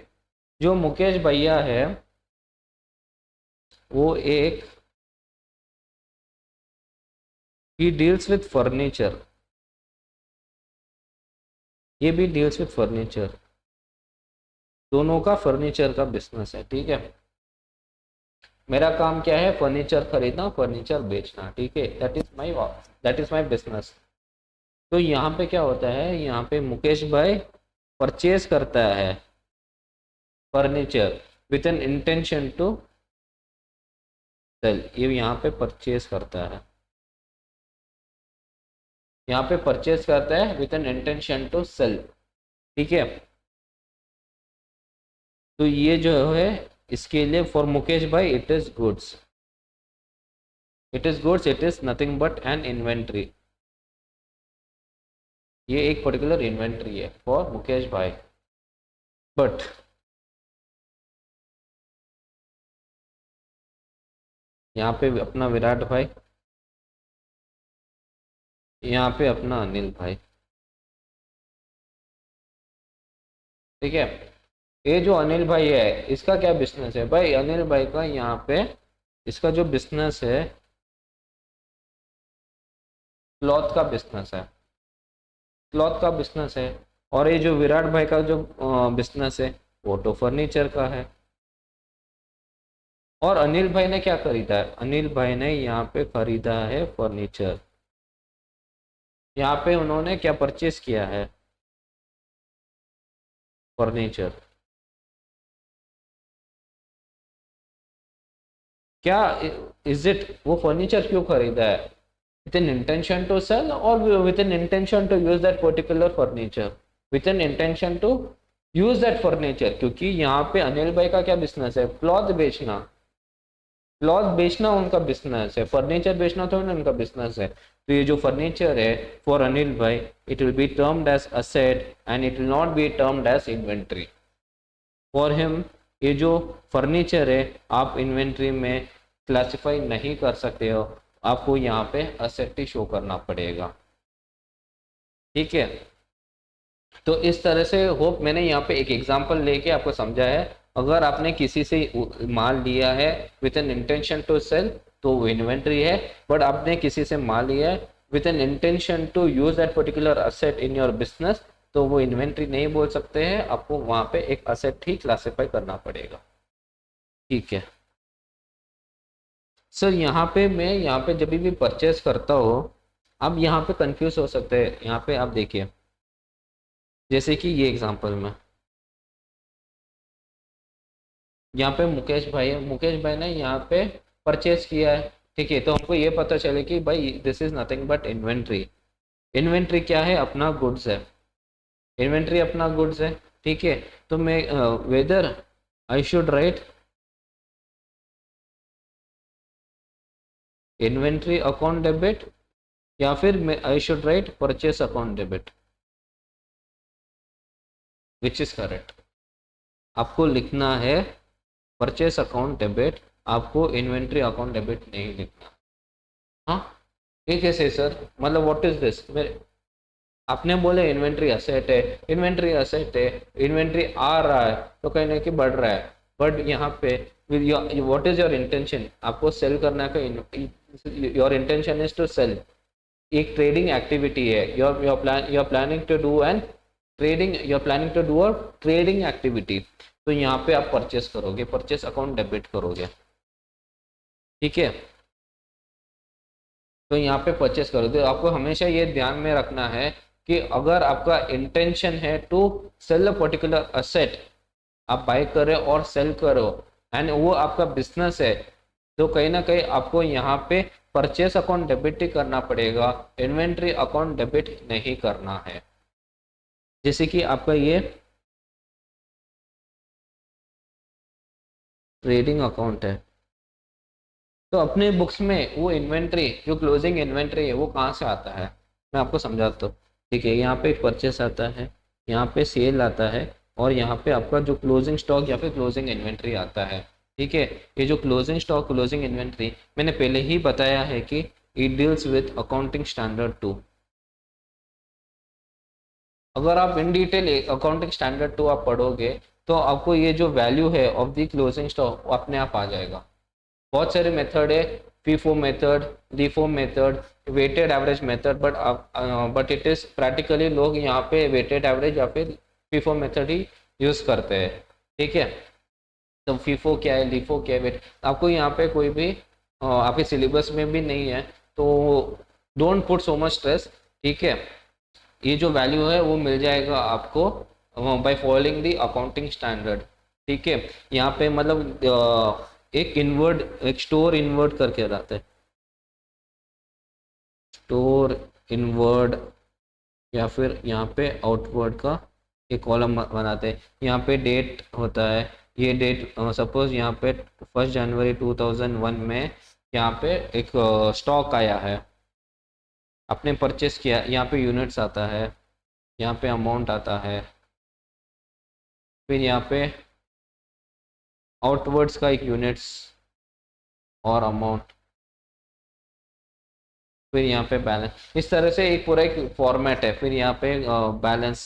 S1: जो मुकेश भैया है वो एक ही डील्स विथ फर्नीचर, ये भी डील्स विथ फर्नीचर, दोनों का फर्नीचर का बिजनेस है। ठीक है, मेरा काम क्या है, फर्नीचर खरीदना, फर्नीचर बेचना। ठीक है, दैट इज माय बिजनेस। तो यहाँ पे क्या होता है, यहाँ पे मुकेश भाई परचेज करता है furniture with an intention to sell, ये यहाँ पे परचेज करता है, यहाँ पे परचेज करता है with an intention to sell. ठीक है, तो ये जो है इसके लिए फॉर मुकेश भाई it is goods, it is nothing but N inventory. ये एक पर्टिकुलर इन्वेंट्री है फॉर मुकेश भाई। बट यहाँ पे अपना विराट भाई, यहाँ पे अपना अनिल भाई। ठीक है, ये जो अनिल भाई है इसका क्या बिजनेस है भाई, अनिल भाई का यहाँ पे इसका जो बिजनेस है क्लॉथ का बिजनेस है, क्लॉथ का बिजनेस है। और ये जो विराट भाई का जो बिजनेस है वो तो फर्नीचर का है। और अनिल भाई ने क्या खरीदा है, अनिल भाई ने यहाँ पे खरीदा है फर्नीचर। यहाँ पे उन्होंने क्या परचेस किया है, फर्नीचर। क्या इज इट, वो फर्नीचर क्यों खरीदा है, with an intention to sell or with an intention to use that particular furniture, with an intention to use that furniture, क्योंकि यहाँ पे अनिल भाई का क्या बिजनेस है, क्लॉथ बेचना, क्लॉथ बेचना उनका बिजनेस है, फर्नीचर बेचना तो उनका बिजनेस है। तो ये जो फर्नीचर है फॉर अनिल भाई it will be termed as asset and it will not be termed as inventory for him. ये जो फर्नीचर है आप इन्वेंट्री में क्लासिफाई नहीं कर सकते हो, आपको यहाँ पे असेट ही शो करना पड़ेगा। ठीक है, तो इस तरह से होप मैंने यहाँ पे एक एग्जांपल लेके आपको समझा है। अगर आपने किसी से माल लिया है with an intention to sell तो वो इन्वेंट्री है। बट आपने किसी से माल लिया है with an intention to use that particular asset in your business, तो वो इन्वेंट्री नहीं बोल सकते हैं, आपको वहां पे एक असेट ही क्लासिफाई करना पड़ेगा। ठीक है सर, यहाँ पे जब भी परचेस करता हूँ, आप यहाँ पे कंफ्यूज हो सकते हैं। यहाँ पे आप देखिए, जैसे कि ये एग्जांपल में, यहाँ पे मुकेश भाई है, मुकेश भाई ने यहाँ पे परचेस किया है। ठीक है, तो हमको ये पता चले कि भाई this is nothing but inventory. Inventory क्या है? अपना गुड्स है। इन्वेंट्री अपना गुड्स है। ठीक है, तो मैं whether I should write inventory account debit या फिर मैं I should write purchase account debit, which is correct? आपको लिखना है परचेस अकाउंट डेबिट, आपको इन्वेंट्री अकाउंट डेबिट नहीं लिखना। हाँ, ये कैसे सर? मतलब व्हाट इज दिस? मेरे आपने बोले इन्वेंट्री असेट है, इन्वेंट्री असेट है, इन्वेंट्री आ रहा है तो कहीं ना कहीं बढ़ रहा है। बट यहाँ पे व्हाट इज योर इंटेंशन? आपको सेल करना का, your intention is to sell, एक ट्रेडिंग एक्टिविटी है। You are planning to do an trading, you are planning to do a trading activity, तो यहाँ पे आप परचेस करोगे, परचेस अकाउंट डेबिट करोगे। ठीक है, तो यहाँ पे परचेस करोगे। तो आपको हमेशा ये ध्यान में रखना है कि अगर आपका इंटेंशन है to sell a particular asset, आप बाय करो और सेल करो, एंड वो आपका बिजनेस है, तो कहीं ना कहीं आपको यहाँ पे परचेस अकाउंट डेबिट ही करना पड़ेगा, इन्वेंट्री अकाउंट डेबिट नहीं करना है। जैसे कि आपका ये ट्रेडिंग अकाउंट है, तो अपने बुक्स में वो इन्वेंट्री, जो क्लोजिंग इन्वेंट्री है, वो कहाँ से आता है? मैं आपको समझाता हूँ। ठीक है, यहाँ पे परचेस आता है, यहाँ पे सेल आता है, और यहाँ पे आपका जो क्लोजिंग स्टॉक या फिर क्लोजिंग इन्वेंट्री आता है। ठीक है, ये जो क्लोजिंग स्टॉक, क्लोजिंग इन्वेंट्री, मैंने पहले ही बताया है कि it deals with accounting standard 2। अगर आप इन डिटेल अकाउंटिंग स्टैंडर्ड 2 आप पढ़ोगे, तो आपको ये जो वैल्यू है ऑफ द क्लोजिंग स्टॉक अपने आप आ जाएगा। बहुत सारे मेथड है, FIFO method, LIFO method, weighted average method, but it is practically लोग यहाँ पे वेटेड एवरेज या फिर FIFO मेथड ही यूज करते हैं। ठीक है, तो FIFO क्या है, LIFO क्या है, वेट आपको यहाँ पे कोई भी आपके सिलेबस में भी नहीं है, तो don't put so much stress. ठीक है, ये जो वैल्यू है वो मिल जाएगा आपको by following the accounting standard. ठीक है, यहाँ पे मतलब एक इनवर्ड, एक स्टोर इनवर्ड करके रहता है, स्टोर इनवर्ड, या फिर यहाँ पे आउटवर्ड का एक कॉलम बनाते हैं। यहाँ पे डेट होता है, ये डेट सपोज यहाँ पे 1 जनवरी 2001 में यहाँ पे एक स्टॉक आया है, आपने परचेस किया, यहाँ पे यूनिट्स आता है, यहाँ पे अमाउंट आता है, फिर यहाँ पे आउटवर्ड्स का एक यूनिट्स और अमाउंट, फिर यहाँ पे बैलेंस। इस तरह से एक पूरा एक फॉर्मेट है। फिर यहाँ पे बैलेंस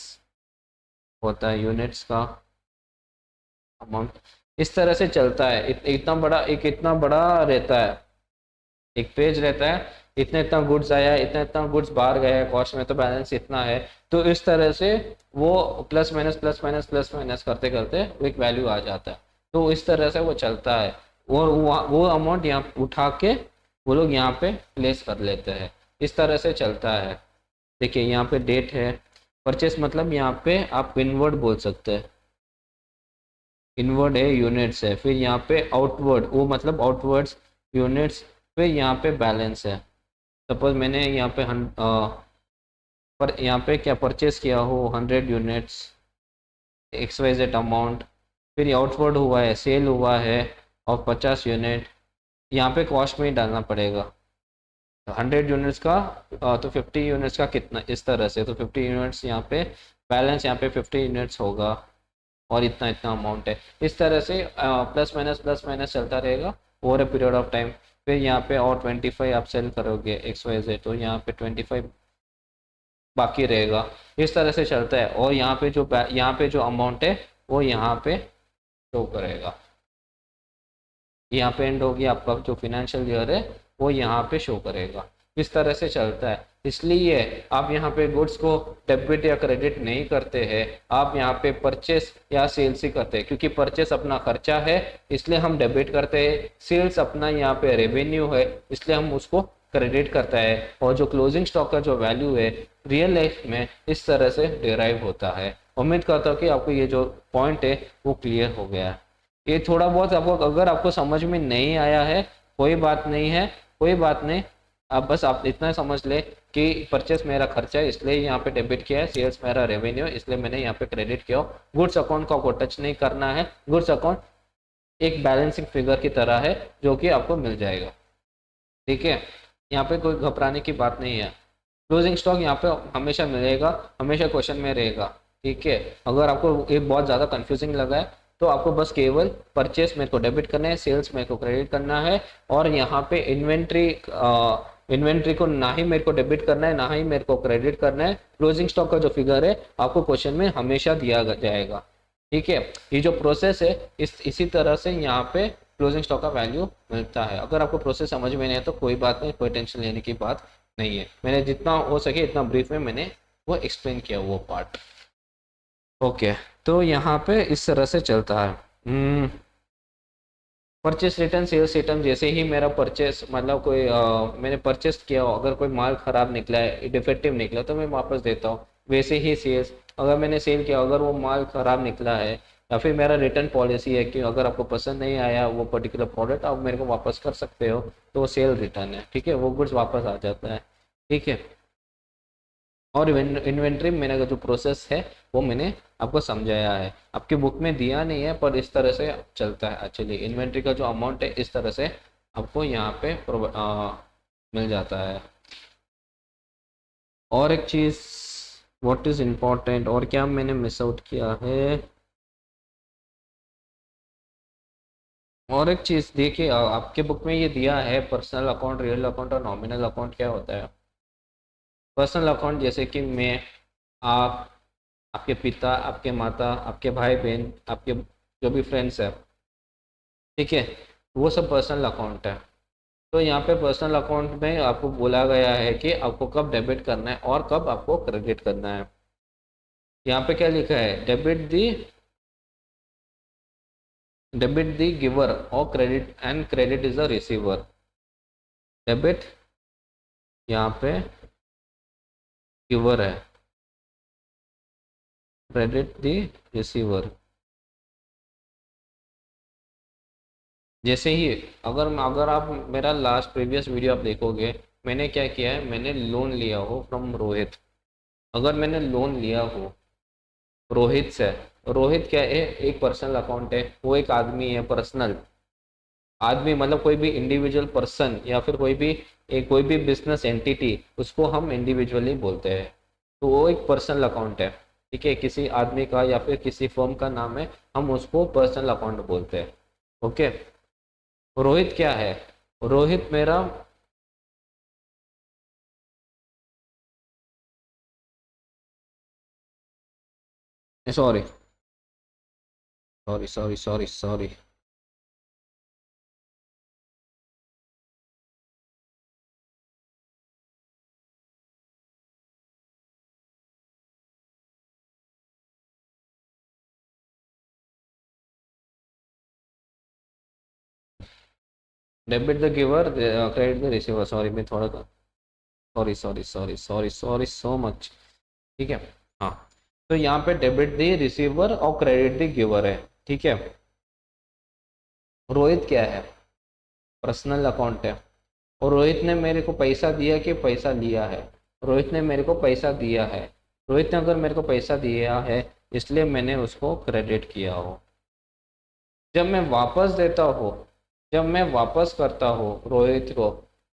S1: होता है, यूनिट्स का, अमाउंट, इस तरह से चलता है। इतना बड़ा रहता है, एक पेज रहता है, इतना इतना गुड्स आया, इतना इतना गुड्स बाहर गया है, कॉस्ट में तो बैलेंस इतना है। तो इस तरह से वो plus minus plus minus plus minus करते करते एक वैल्यू आ जाता है। तो इस तरह से वो चलता है, और वो अमाउंट यहाँ उठा के वो लोग यहाँ पे प्लेस कर लेते हैं। इस तरह से चलता है। देखिए यहाँ पे डेट है, परचेस मतलब यहाँ पे आप इनवर्ड बोल सकते हैं, इनवर्ड है, यूनिट्स है, फिर यहाँ पे आउटवर्ड, वो मतलब आउटवर्ड्स, यूनिट्स, फिर यहाँ पे बैलेंस है। सपोज मैंने यहाँ पे पर यहाँ पे क्या परचेस किया हो, 100 यूनिट्स, XYZ अमाउंट, फिर आउटवर्ड हुआ है, सेल हुआ है और 50 यूनिट, यहाँ पे कॉस्ट में ही डालना पड़ेगा। 100 यूनिट्स का तो 50 यूनिट्स का कितना, इस तरह से, तो 50 यूनिट्स यहाँ पे बैलेंस, यहाँ पे 50 यूनिट्स होगा, और इतना इतना अमाउंट है। इस तरह से प्लस माइनस चलता रहेगा over a period of time. फिर यहाँ पे और 25 आप सेल करोगे XYZ, तो यहाँ पे 25 बाकी रहेगा। इस तरह से चलता है, और यहाँ पे जो अमाउंट है वो यहाँ पे शो करेगा। यहाँ पे एंड होगी, आपका जो फाइनेंशियल ईयर है वो यहाँ पे शो करेगा। इस तरह से चलता है। इसलिए आप यहाँ पे गुड्स को डेबिट या क्रेडिट नहीं करते हैं, आप यहाँ पे परचेस या सेल्स ही करते हैं, क्योंकि परचेस अपना खर्चा है इसलिए हम डेबिट करते हैं, सेल्स अपना यहाँ पे रेवेन्यू है इसलिए हम उसको क्रेडिट करता है। और जो क्लोजिंग स्टॉक का जो वैल्यू है रियल लाइफ में इस तरह से डिराइव होता है। उम्मीद करता हूँ कि आपको ये जो पॉइंट है वो क्लियर हो गया है। ये थोड़ा बहुत आपको अगर आपको समझ में नहीं आया है कोई बात नहीं है, कोई बात नहीं, आप इतना समझ ले कि परचेस मेरा खर्चा है इसलिए यहाँ पे डेबिट किया है, सेल्स मेरा रेवेन्यू इसलिए मैंने यहाँ पे क्रेडिट किया। गुड्स अकाउंट को आपको टच नहीं करना है, गुड्स अकाउंट एक बैलेंसिंग फिगर की तरह है जो कि आपको मिल जाएगा। ठीक है, यहाँ पे कोई घबराने की बात नहीं है। क्लोजिंग स्टॉक यहाँ पे हमेशा मिलेगा, हमेशा क्वेश्चन में रहेगा। ठीक है, अगर आपको ये बहुत ज़्यादा कंफ्यूजिंग लगा है तो आपको बस केवल परचेस मेरे को डेबिट करना है, सेल्स मेरे को क्रेडिट करना है, और यहाँ पे इन्वेंट्री को ना ही मेरे को डेबिट करना है ना ही मेरे को क्रेडिट करना है। क्लोजिंग स्टॉक का जो फिगर है आपको क्वेश्चन में हमेशा दिया जाएगा। ठीक है, ये जो प्रोसेस है इसी तरह से यहाँ पे क्लोजिंग स्टॉक का वैल्यू मिलता है। अगर आपको प्रोसेस समझ में नहीं है तो कोई बात नहीं, कोई टेंशन लेने की बात नहीं है। मैंने जितना हो सके इतना ब्रीफ में मैंने वो एक्सप्लेन किया वो पार्ट। ओके, तो यहाँ पे इस तरह से चलता है। परचेस रिटर्न, सेल्स रिटर्न, जैसे ही मेरा परचेस मतलब कोई मैंने परचेस किया हो, अगर कोई माल खराब निकला है, डिफेक्टिव निकला तो मैं वापस देता हूँ। वैसे ही सेल्स, अगर मैंने सेल किया अगर वो माल खराब निकला है, या फिर मेरा रिटर्न पॉलिसी है कि अगर आपको पसंद नहीं आया वो पर्टिकुलर प्रोडक्ट आप मेरे को वापस कर सकते हो, तो वो सेल रिटर्न है। ठीक है, वो गुड्स वापस आ जाता है। ठीक है, और इन्वेंट्री मेरा जो प्रोसेस है वो मैंने आपको समझाया है, आपकी बुक में दिया नहीं है पर इस तरह से चलता है। एक्चुअली इन्वेंट्री का जो अमाउंट है इस तरह से आपको यहाँ पे मिल जाता है। और एक चीज़, व्हाट इज़ इम्पोर्टेंट, और क्या मैंने मिस आउट किया है, और एक चीज़ देखिए, आपके बुक में ये दिया है पर्सनल अकाउंट, रियल अकाउंट और नॉमिनल अकाउंट क्या होता है। पर्सनल अकाउंट जैसे कि मैं, आप, आपके पिता, आपके माता, आपके भाई बहन, आपके जो भी फ्रेंड्स है, ठीक है, वो सब पर्सनल अकाउंट है। तो यहाँ पे पर्सनल अकाउंट में आपको बोला गया है कि आपको कब डेबिट करना है और कब आपको क्रेडिट करना है। यहाँ पे क्या लिखा है, डेबिट द गिवर और credit and credit is the receiver. Debit यहाँ पे गिवर है, क्रेडिट द रिसीवर। जैसे ही अगर आप मेरा लास्ट प्रीवियस वीडियो आप देखोगे, मैंने क्या किया है, मैंने लोन लिया हो फ्रॉम रोहित। अगर मैंने लोन लिया हो रोहित से, रोहित क्या है, एक पर्सनल अकाउंट है, वो एक आदमी है, पर्सनल आदमी मतलब कोई भी इंडिविजुअल पर्सन या फिर कोई भी बिजनेस एंटिटी, उसको हम इंडिविजुअली बोलते हैं। तो वो एक पर्सनल अकाउंट है। ठीक है, किसी आदमी का या फिर किसी फर्म का नाम है, हम उसको पर्सनल अकाउंट बोलते हैं। ओके, रोहित क्या है, रोहित मेरा sorry sorry sorry sorry sorry debit the giver, credit the receiver. Sorry मैं थोड़ा sorry sorry sorry sorry sorry so much. ठीक है, हाँ, तो यहाँ पे डेबिट द रिसीवर और क्रेडिट द गिवर है। ठीक है, रोहित क्या है, पर्सनल अकाउंट है, और रोहित ने मेरे को पैसा दिया कि पैसा लिया है, रोहित ने मेरे को पैसा दिया है। रोहित ने अगर मेरे को पैसा दिया है इसलिए मैंने उसको क्रेडिट किया हो। जब मैं वापस देता हूँ, जब मैं वापस करता हूँ रोहित को,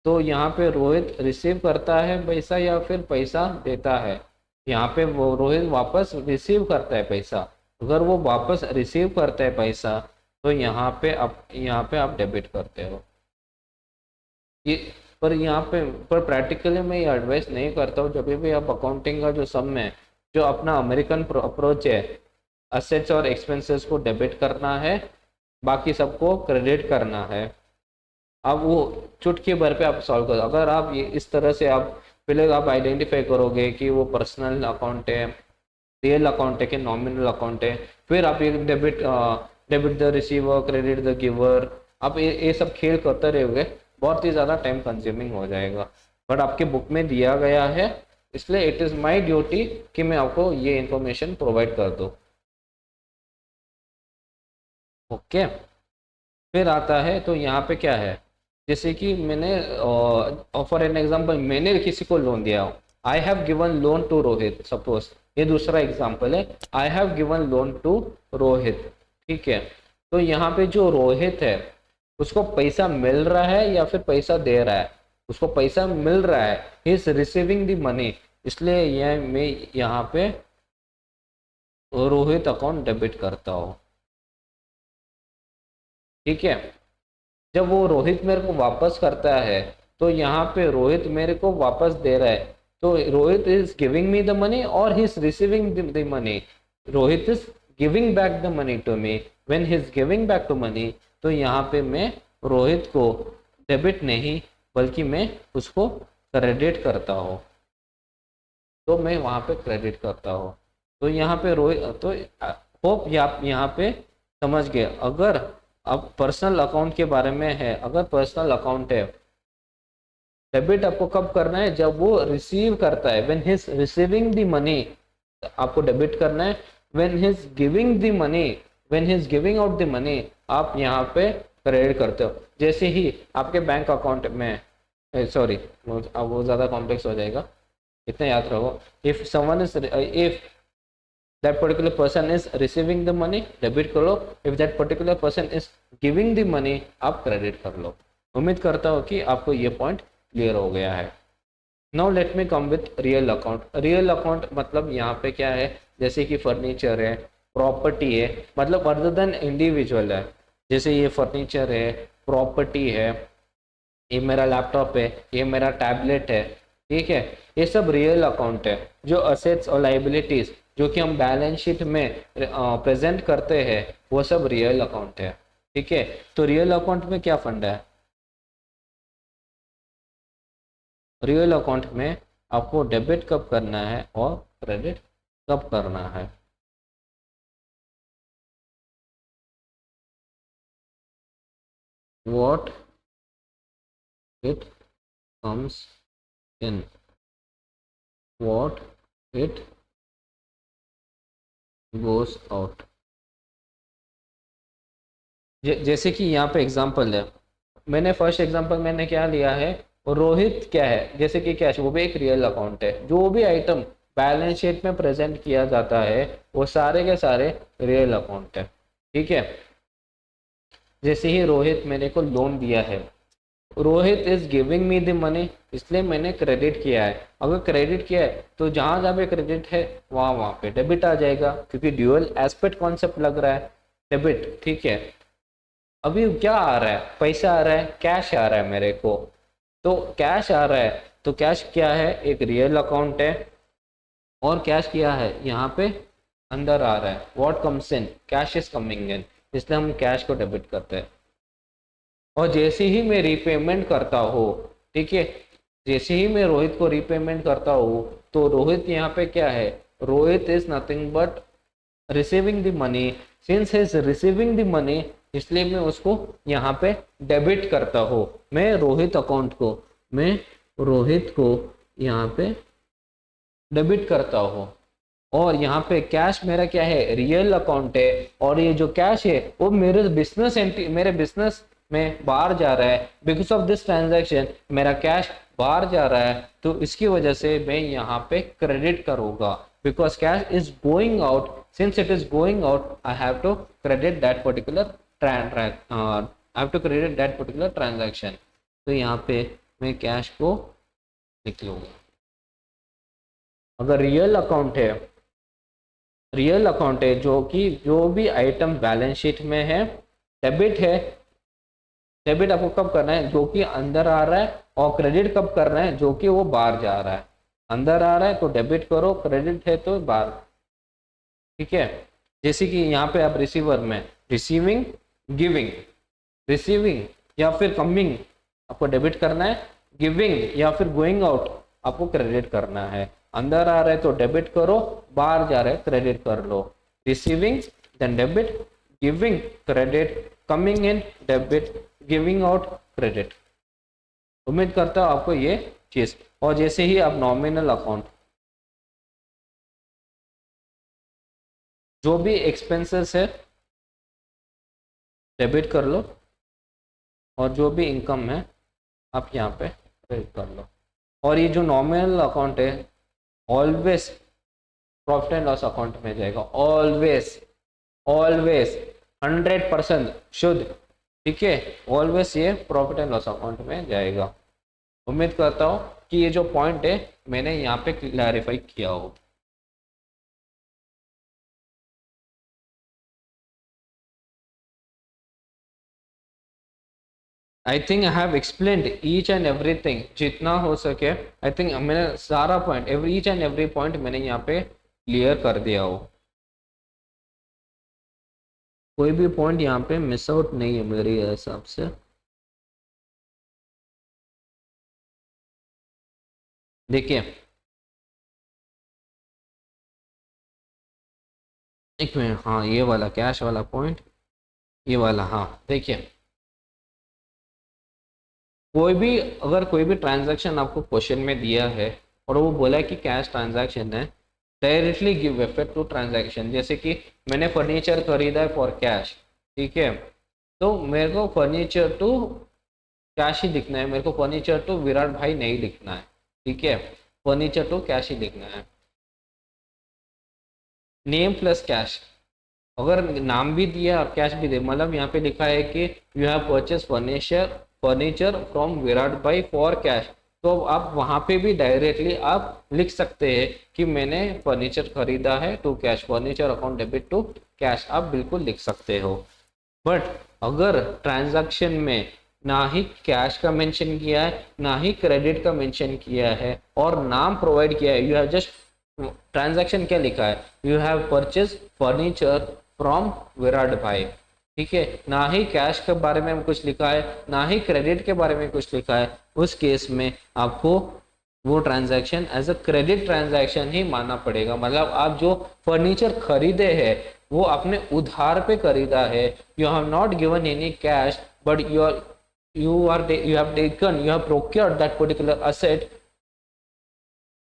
S1: तो यहाँ पे रोहित रिसीव करता है पैसा या फिर पैसा देता है। यहाँ पे वो रोहित वापस रिसीव करता है पैसा। अगर वो वापस रिसीव करता है पैसा तो यहाँ पे आप डेबिट करते हो। ये पर यहाँ पे पर प्रैक्टिकली मैं ये एडवाइस नहीं करता हूँ। जब भी आप अकाउंटिंग का जो सम में जो अपना अमेरिकन अप्रोच है, असेट्स और एक्सपेंसेस को डेबिट करना है, बाकी सबको क्रेडिट करना है। अब वो चुटकी भर पे आप सॉल्व करो। अगर आप ये इस तरह से आप पहले आप आइडेंटिफाई करोगे कि वो पर्सनल अकाउंट है, रियल अकाउंट है कि नॉमिनल अकाउंट है, फिर आप ये debit the receiver, credit the giver, आप ये सब खेल करते रहोगे, बहुत ही ज़्यादा टाइम कंज्यूमिंग हो जाएगा। बट आपके बुक में दिया गया है, इसलिए इट इज़ माई ड्यूटी कि मैं आपको ये इंफॉर्मेशन प्रोवाइड कर दूँ। ओके, फिर आता है तो यहाँ पे क्या है, जैसे कि मैंने फॉर एन एग्जांपल मैंने किसी को लोन दिया, I have given loan to Rohit, suppose ये दूसरा एग्जांपल है, I have given loan to Rohit. ठीक है, तो यहाँ पे जो रोहित है उसको पैसा मिल रहा है या फिर पैसा दे रहा है? उसको पैसा मिल रहा है, ही इज रिसीविंग द मनी, इसलिए यह मैं यहाँ पे रोहित अकाउंट डेबिट करता हूँ। ठीक है, जब वो रोहित मेरे को वापस करता है तो यहाँ पे रोहित मेरे को वापस दे रहा है, तो Rohit is giving me the money और he is receiving the money. Rohit is giving back the money to me, when he is giving back to money, तो यहाँ पे मैं रोहित को डेबिट नहीं बल्कि मैं उसको क्रेडिट करता हूँ, तो मैं वहाँ पे क्रेडिट करता हूँ। तो यहाँ पे रोहित, तो होप आप यहाँ पे समझ गए। अगर अब पर्सनल अकाउंट के बारे में है, अगर पर्सनल अकाउंट है, डेबिट आपको कब करना है? जब वो रिसीव करता है, when he is receiving the money आपको डेबिट करना है। When he is giving the money, when he is giving out the money, आप यहाँ पे क्रेडिट करते हो। जैसे ही आपके बैंक अकाउंट में, सॉरी वो ज़्यादा कॉम्प्लेक्स हो जाएगा, इतना याद रखो, if someone is, if that particular person is receiving the money, debit कर लो, if that particular person is giving the money, आप क्रेडिट कर लो। उम्मीद करता हूँ कि आपको ये पॉइंट क्लियर हो गया है। Now let me come with real account. Real account मतलब यहाँ पे क्या है, जैसे कि फर्नीचर है, प्रॉपर्टी है, मतलब अदर देन इंडिविजुअल है, जैसे ये फर्नीचर है, प्रॉपर्टी है, ये मेरा लैपटॉप है, ये मेरा टैबलेट है। ठीक है, ये सब रियल अकाउंट है। जो असेट्स और लाइबिलिटीज जो कि हम बैलेंस शीट में प्रेजेंट करते हैं, वो सब रियल अकाउंट है। ठीक है, तो रियल अकाउंट में क्या फंडा है? रियल अकाउंट में आपको डेबिट कब करना है और क्रेडिट कब करना है? What it comes in, what it goes out. जैसे कि यहाँ पे एग्जांपल है, मैंने फर्स्ट एग्जांपल मैंने क्या लिया है, रोहित क्या है, जैसे कि कैश, वो भी एक रियल अकाउंट है। जो भी आइटम बैलेंस शीट में प्रेजेंट किया जाता है वो सारे के सारे रियल अकाउंट है। ठीक है, जैसे ही रोहित मैंने को लोन दिया है, Rohit is giving me the money, इसलिए मैंने क्रेडिट किया है। अगर क्रेडिट किया है तो जहां जहां पे क्रेडिट है वहां पे डेबिट आ जाएगा, क्योंकि ड्यूअल एस्पेक्ट कॉन्सेप्ट लग रहा है, डेबिट। ठीक है, अभी क्या आ रहा है? पैसा आ रहा है, कैश आ रहा है मेरे को, तो कैश आ रहा है, तो कैश क्या है? एक रियल अकाउंट है, और कैश क्या है? यहाँ पे अंदर आ रहा है, what comes in, cash is coming in, इसलिए हम कैश को डेबिट करते हैं। और जैसे ही मैं रीपेमेंट करता हूँ, ठीक है, जैसे ही मैं रोहित को रीपेमेंट करता हूँ, तो रोहित यहाँ पे क्या है? Rohit is nothing but receiving the money. Since he is receiving the money, इसलिए मैं उसको यहाँ पे डेबिट करता हूँ। मैं रोहित अकाउंट को, मैं रोहित को यहाँ पे डेबिट करता हूँ। और यहाँ पे कैश मेरा क्या है? रियल अकाउंट है, और ये जो कैश है वो मेरे बिजनेस में बाहर जा रहा है। बिकॉज ऑफ दिस ट्रांजैक्शन मेरा कैश बाहर जा रहा है, तो इसकी वजह से मैं यहाँ पे क्रेडिट करूँगा। Because cash is going out, since it is going out, I have to credit that particular transaction. तो यहाँ पे मैं कैश को निकलूंगा। अगर रियल अकाउंट है जो कि जो भी आइटम बैलेंस शीट में है, डेबिट है। डेबिट आपको कब करना है? जो कि अंदर आ रहा है, और क्रेडिट कब करना है? जो कि वो बाहर जा रहा है। अंदर आ रहा है तो डेबिट करो, क्रेडिट है तो बाहर। ठीक है, जैसे कि यहाँ पे आप रिसीवर में रिसीविंग गिविंग, रिसीविंग या फिर कमिंग आपको डेबिट करना है, गिविंग या फिर गोइंग आउट आपको क्रेडिट करना है। अंदर आ रहे तो डेबिट करो, बाहर जा रहे क्रेडिट कर लो। Receiving then debit, giving credit, coming in debit, giving out credit. उम्मीद करता हूँ आपको ये चीज। और जैसे ही आप नॉमिनल अकाउंट, जो भी एक्सपेंसेस है डेबिट कर लो और जो भी इनकम है आप यहाँ पे क्रेडिट कर लो। और ये जो नॉमिनल अकाउंट है always profit and loss account में जाएगा, ऑलवेज ऑलवेज 100% शुद्ध, ठीक है, ऑलवेज ये प्रॉफिट एंड लॉस अकाउंट में जाएगा। उम्मीद करता हूँ कि ये जो पॉइंट है मैंने यहाँ पे क्लैरिफाई किया हो। I think I have explained each and everything जितना हो सके। आई थिंक मैंने सारा point, each and every point मैंने यहाँ पे क्लियर कर दिया हो। कोई भी पॉइंट यहाँ पे मिस आउट नहीं है मेरे हिसाब से। देखिए एक मिनट, हाँ ये वाला कैश वाला पॉइंट, ये वाला, हाँ देखिए कोई भी, अगर कोई भी ट्रांजैक्शन आपको क्वेश्चन में दिया है और वो बोला है कि कैश ट्रांजैक्शन है, directly give effect to transaction. जैसे कि मैंने फर्नीचर खरीदा है फॉर कैश, ठीक है, तो मेरे को फर्नीचर टू कैश ही लिखना है, मेरे को फर्नीचर टू विराट भाई नहीं लिखना है, ठीक है, फर्नीचर टू कैश ही लिखना है। नेम प्लस कैश, अगर नाम भी दिया और कैश भी दिया, मतलब यहाँ पे लिखा है कि you have purchase furniture from Virat भाई फॉर कैश, तो आप वहाँ पे भी डायरेक्टली आप लिख सकते हैं कि मैंने फर्नीचर खरीदा है to cash, furniture account debit to cash, आप बिल्कुल लिख सकते हो। बट अगर ट्रांजैक्शन में ना ही कैश का मेंशन किया है ना ही क्रेडिट का मेंशन किया है और नाम प्रोवाइड किया है, यू हैव जस्ट ट्रांजैक्शन क्या लिखा है, you have purchase furniture from Virat भाई, ठीक है, ना ही कैश के बारे में कुछ लिखा है ना ही क्रेडिट के बारे में कुछ लिखा है, उस केस में आपको वो transaction as a credit transaction ही मानना पड़ेगा। मतलब आप जो फर्नीचर खरीदे हैं वो अपने उधार पे खरीदा है, you have not given any cash but you have procured that particular asset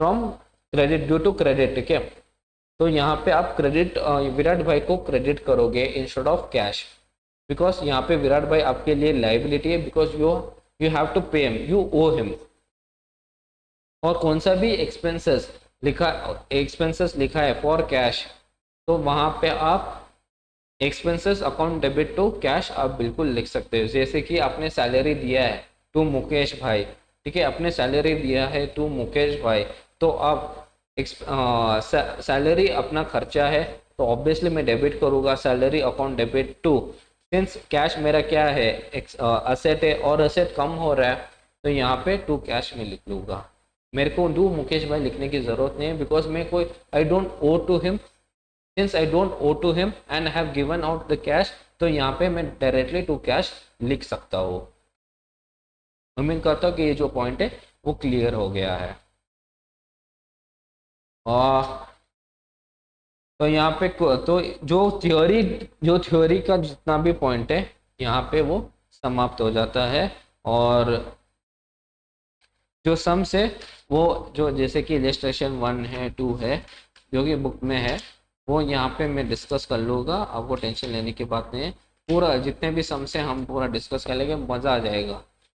S1: from credit due to credit, ठीक है, तो यहाँ पे आप क्रेडिट विराट भाई को क्रेडिट करोगे इंस्टेड ऑफ कैश, बिकॉज यहाँ पे विराट भाई आपके लिए लाइबिलिटी है, because you have to pay him, you owe him. और कौन सा भी एक्सपेंसेस लिखा है फॉर कैश, तो वहाँ पे आप expenses account debit to cash आप बिल्कुल लिख सकते हो। जैसे कि आपने सैलरी दिया है टू मुकेश भाई, ठीक है, आपने सैलरी दिया है टू मुकेश भाई, तो आप सैलरी अपना खर्चा है तो ऑब्वियसली मैं डेबिट करूँगा salary account debit to, since cash मेरा क्या है असेट है और असेट कम हो रहा है तो यहाँ पे टू कैश में लिख लूँगा। मेरे को टू मुकेश भाई लिखने की ज़रूरत नहीं है, बिकॉज मैं कोई I don't owe to him, since I don't owe to him and have given out the cash, तो यहाँ पे मैं डायरेक्टली टू कैश लिख सकता हूँ। उम्मीद करता हूँ कि ये जो पॉइंट है वो क्लियर हो गया है। और तो यहाँ पे तो जो थ्योरी का जितना भी पॉइंट है यहाँ पे वो समाप्त हो जाता है। और जो सम्स है वो जो जैसे कि इलस्ट्रेशन 1 है 2 है जो कि बुक में है वो यहाँ पे मैं डिस्कस कर लूँगा, आपको टेंशन लेने की बात नहीं है। पूरा जितने भी सम्स हैं हम पूरा डिस्कस कर लेंगे, मज़ा आ जाएगा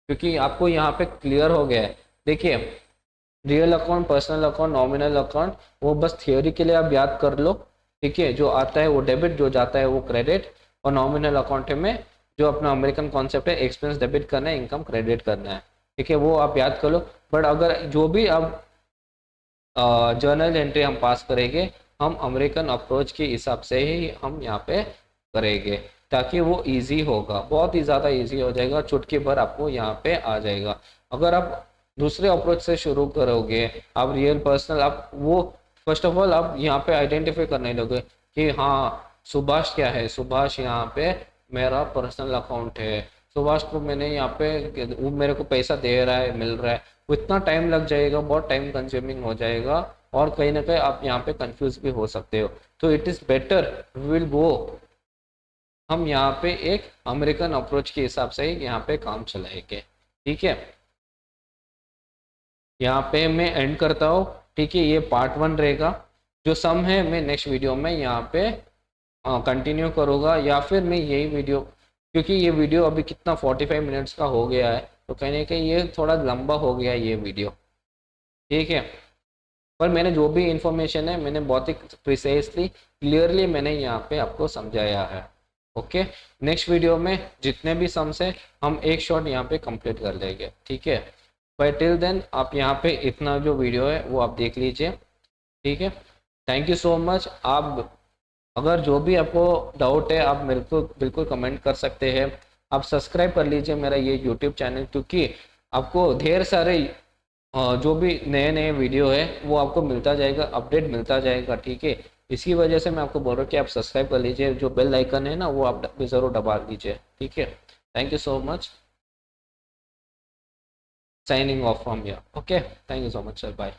S1: क्योंकि आपको यहाँ पे क्लियर हो गया है। देखिए real account, personal account, nominal account वो बस थियोरी के लिए आप याद कर लो, ठीक है, जो आता है वो डेबिट, जो जाता है वो क्रेडिट। और नॉमिनल अकाउंट में जो अपना अमेरिकन कॉन्सेप्ट है एक्सपेंस डेबिट करना है, इनकम क्रेडिट करना है, ठीक है, वो आप याद कर लो। बट अगर जो भी अब जर्नल एंट्री हम पास करेंगे हम अमेरिकन अप्रोच के हिसाब से ही हम यहाँ पे करेंगे ताकि वो इजी होगा, बहुत ही ज़्यादा इजी हो जाएगा, चुटकी भर आपको यहाँ पे आ जाएगा। अगर आप दूसरे अप्रोच से शुरू करोगे, आप रियल पर्सनल, आप वो फर्स्ट ऑफ ऑल आप यहाँ पे आइडेंटिफाई करने लोगे कि हाँ सुभाष क्या है, सुभाष यहाँ पे मेरा पर्सनल अकाउंट है, सुभाष को मैंने यहाँ पे, वो मेरे को पैसा दे रहा है, मिल रहा है, वो इतना टाइम लग जाएगा, बहुत टाइम कंज्यूमिंग हो जाएगा, और कहीं ना कहीं आप यहाँ पे कंफ्यूज भी हो सकते हो। तो it is better we will go, हम यहाँ पे एक अमेरिकन अप्रोच के हिसाब से ही यहाँ पे काम चलाएंगे। ठीक है, यहाँ पे मैं एंड करता हूँ। ठीक है, ये पार्ट 1 रहेगा। जो सम है मैं नेक्स्ट वीडियो में यहाँ पे कंटिन्यू करूँगा, या फिर मैं यही वीडियो, क्योंकि ये वीडियो अभी कितना 45 मिनट्स का हो गया है, तो कहीं ना कहीं ये थोड़ा लंबा हो गया ये वीडियो। ठीक है, पर मैंने जो भी इंफॉर्मेशन है मैंने बहुत ही प्रिसाइसली क्लियरली मैंने यहाँ पे आपको समझाया है। ओके, नेक्स्ट वीडियो में जितने भी सम्स है हम एक शॉट यहाँ पे कंप्लीट कर लेंगे। ठीक है, बट टिल देन आप यहाँ पे इतना जो वीडियो है वो आप देख लीजिए। ठीक है, थैंक यू सो मच। आप अगर जो भी आपको डाउट है आप मेरे को बिल्कुल कमेंट कर सकते हैं। आप सब्सक्राइब कर लीजिए मेरा ये यूट्यूब चैनल, क्योंकि आपको ढेर सारे जो भी नए नए वीडियो है वो आपको मिलता जाएगा, अपडेट मिलता जाएगा। ठीक है, इसकी वजह से मैं आपको बोल रहा हूँ कि आप सब्सक्राइब कर लीजिए, जो बेल आइकन है ना वो आप ज़रूर दबा दीजिए। ठीक है, thank you so much, signing off from here. Okay, thank you so much sir, bye.